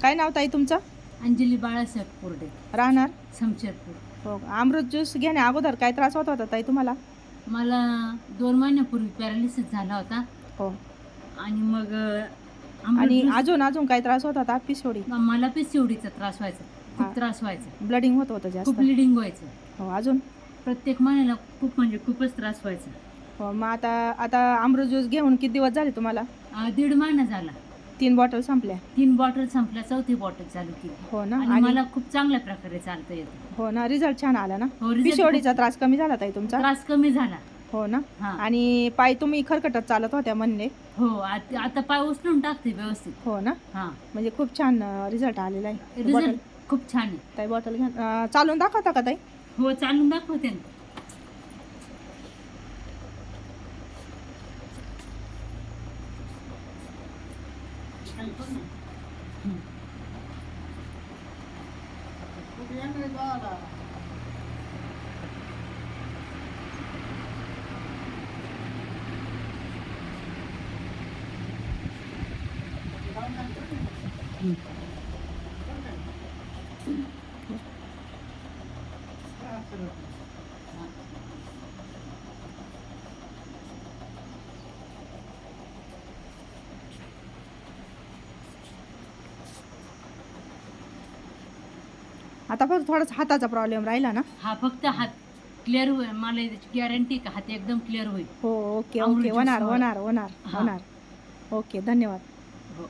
काय नाव ताई तुमचं? अंजली बाळासाहेब कोरडे, राहणार? शमशेरपूर. हो. अमृत ज्यूस घेण्या अगोदर काय त्रास होत होता ताई तुम्हाला? मला 2 महिन्यापूर्वी पॅरालिसिस झाला होता हो. आणि मग अमृत आणि ज्यूस अजून काय त्रास होत होता? पिसोडी? मला PCODचा त्रास व्हायचा, हा. खूप त्रास व्हायचा, ब्लडिंग होत होतं खूप जास्त? ब्लिडिंग व्हायचं. हो. अजून? प्रत्येक महिन्याला खूपच त्रास व्हायचा. हो. मग आता अमृत ज्यूस घेऊन किती दिवस झाले तुम्हाला? 1.5 महिना झाला. 3 बॉटल संपल्या? 3 बॉटल संपल्या, 4थी बॉटल चालू केली. हो ना. आणि मला खूप चांगल्या प्रकारे चालता येतं. हो ना. रिझल्ट छान आला ना? हो, result पिसोडीचा त्रास कमी झाला ताई तुमचा? त्रास कमी झाला. हो ना. हा. आणि पाय तुम्ही खरकटत चालत होत्या म्हणले? हो, आता पाय उचलून टाकते व्यवस्थित. हो ना. हा, म्हणजे खूप छान रिझल्ट आलेला आहे. रिझल्ट खूप छान आहे. ताई बॉटल घ्या. चालून दाखवता का ताई? हो, चालून दाखवते ना. आता फक्त थोडासा हाताचा प्रॉब्लेम राहिला ना? हा, फक्त हात क्लिअर होईल. मला याची गॅरंटी का हात एकदम क्लिअर होईल. हो. ओके अमृत ओके. ज्यूस होणार मुळे. होणार होणार हा. होणार. ओके. धन्यवाद.